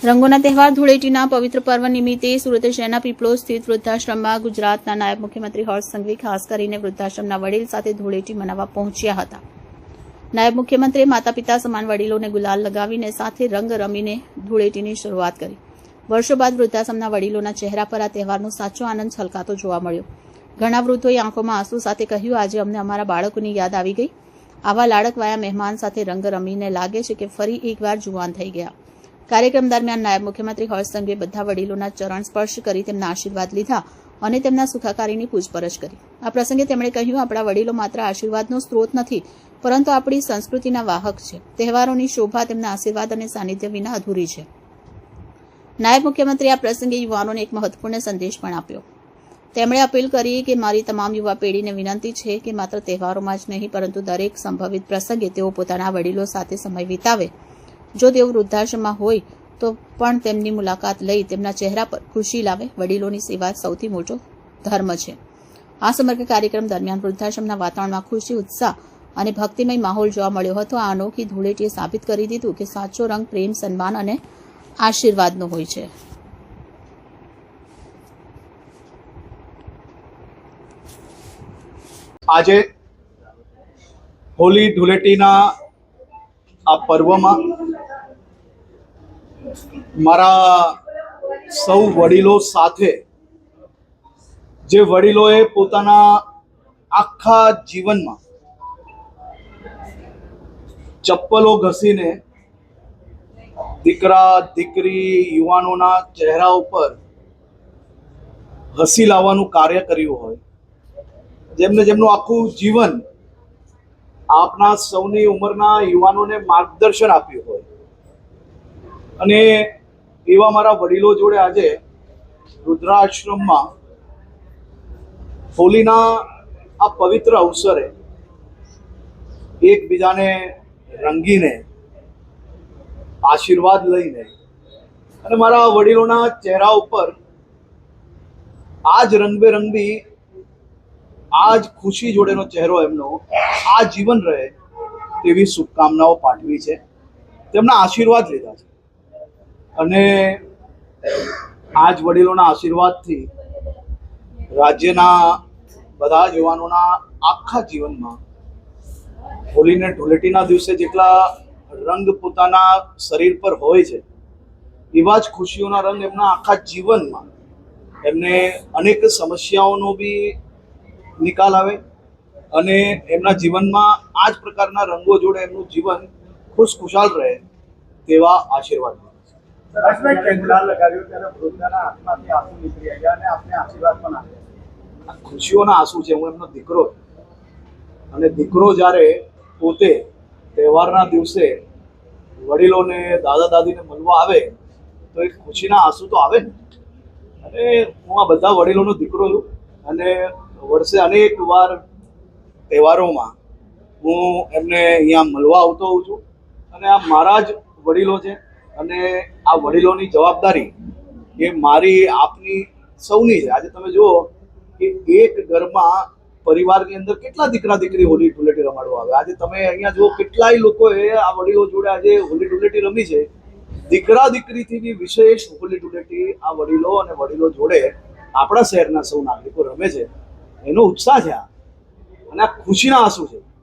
રંગોના તહેવાર ધૂળેટીના પવિત્ર પર્વ નિમિત્તે સુરત શહેરના પીપળોદ સ્થિત વૃદ્ધાશ્રમમાં ગુજરાતના નાયબ મુખ્યમંત્રી હર્ષ સંઘવી ખાસ કરીને વૃદ્ધાશ્રમના વડીલ સાથે ધૂળેટી મનાવવા પહોંચ્યા હતા. નાયબ મુખ્યમંત્રીએ માતા પિતા સમાન વડીલોને ગુલાલ લગાવીને સાથે રંગ રમીને ધૂળેટીની શરૂઆત કરી. વર્ષો બાદ વૃદ્ધાશ્રમના વડીલોના ચહેરા પર આ તહેવારનો સાચો આનંદ છલકાતો જોવા મળ્યો. ઘણા વૃદ્ધોએ આંખોમાં આંસુ સાથે કહ્યું, આજે અમને અમારા બાળકોની યાદ આવી ગઈ. આવા લાડકવાયા મહેમાન સાથે રંગ રમીને લાગે છે કે ફરી એકવાર જુવાન થઈ ગયા. કાર્યક્રમ દરમિયાન નાયબ મુખ્યમંત્રી હર્ષ સંઘવીએ બધા વડીલોના ચરણ સ્પર્શ કરી તેમના આશીર્વાદ લીધા અને તેમના સુખાકારીની પૂછપરછ કરી. આ પ્રસંગે તેમણે કહ્યું, આપણા વડીલો માત્ર આશીર્વાદનો સ્ત્રોત નથી, પરંતુ આપણી સંસ્કૃતિના વાહક છે. તહેવારોની શોભા તેમના આશીર્વાદ અને સાનિધ્ય વિના અધૂરી છે. નાયબ મુખ્યમંત્રીએ આ પ્રસંગે યુવાનોને એક મહત્વપૂર્ણ સંદેશ પણ આપ્યો. તેમણે અપીલ કરી કે મારી તમામ યુવા પેઢીને વિનંતી છે કે માત્ર તહેવારોમાં જ નહીં પરંતુ દરેક સંભવિત પ્રસંગે તેઓ પોતાના વડીલો સાથે સમય વિતાવે. જો તેઓ વૃદ્ધાશ્રમમાં હોય તો પણ તેમની મુલાકાત લઈ તેમના ચહેરા પર ખુશી લાવે. વડીલોની સેવા સૌથી મોટો ધર્મ છે. આ સમગ્ર કાર્યક્રમ દરમિયાન વૃદ્ધાશ્રમના વાતાવરણમાં ખુશી, ઉત્સાહ અને ભક્તિમય માહોલ જોવા મળ્યો હતો. આ અનોખી ધૂળેટીએ સાબિત કરી દીધું કે સાચો રંગ પ્રેમ, સન્માન અને આશીર્વાદનો હોય છે. આજે હોળી ધૂળેટીના આ પર્વમાં મારા સૌ વડીલો સાથે, જે વડીલોએ પોતાના આખા જીવનમાં ચપ્પલો ઘસીને દીકરા દીકરી યુવાનોના ચહેરા ઉપર હસી લાવવાનું કાર્ય કર્યું હોય, જેમનું આખું જીવન આપના સૌની ઉંમરના યુવાનોને માર્ગદર્શન આપ્યું હોય, અને એવા મારા વડીલો જોડે આજે વૃદ્ધાશ્રમમાં હોળીના આ પવિત્ર અવસરે એકબીજાને રંગીને આશીર્વાદ લઈને અને મારા વડીલોના ચહેરા ઉપર આજ રંગબેરંગી, આજ ખુશી જોડેનો ચહેરો એમનો આ જીવન રહે તેવી શુભકામનાઓ પાઠવી છે. તેમના આશીર્વાદ લીધા છે અને આજ વડીલોના આશીર્વાદથી રાજ્યના બધા જ યુવાનોના આખા જીવનમાં હોળીને ધૂળેટીના દિવસે જેટલા રંગ પોતાના શરીર પર હોય છે, એવા જ ખુશીઓના રંગ એમના આખા જીવનમાં એમને અનેક સમસ્યાઓનો બી નિકાલ આવે અને એમના જીવનમાં આ જ પ્રકારના રંગો જોડે એમનું જીવન ખુશખુશાલ રહે તેવા આશીર્વાદ. ખુશીઓના આંસુ છે. હું એમનો દીકરો, અને દીકરો જ્યારે પોતે તહેવારના દિવસે વડીલોને, દાદા દાદીને મળવા આવે તો એક ખુશીના આંસુ તો આવે ને. અને હું આ બધા વડીલોનો દીકરો છું અને વર્ષે અનેક વાર તહેવારોમાં હું એમને અહીંયા મળવા આવતો હોઉં છું. અને આ મારા જ વડીલો છે અને આ વડીલોની જવાબદારી એ મારી, આપની, સૌની છે. આજે તમે જુઓ કે એક ઘરમાં પરિવારની અંદર કેટલા દીકરા દીકરી હોળી ધૂળેટી રમાડવા આવે. આજે તમે અહીંયા જુઓ કેટલાય લોકોએ આ વડીલો જોડે આજે હોળી ધૂળેટી રમી છે. દીકરા દીકરીથી બી વિશેષ હોળી ધૂળેટી આ વડીલો અને વડીલો જોડે આપણા શહેરના સૌ નાગરિકો રમે છે. એનો ઉત્સાહ છે આ, અને આ ખુશીના આંસુ છે.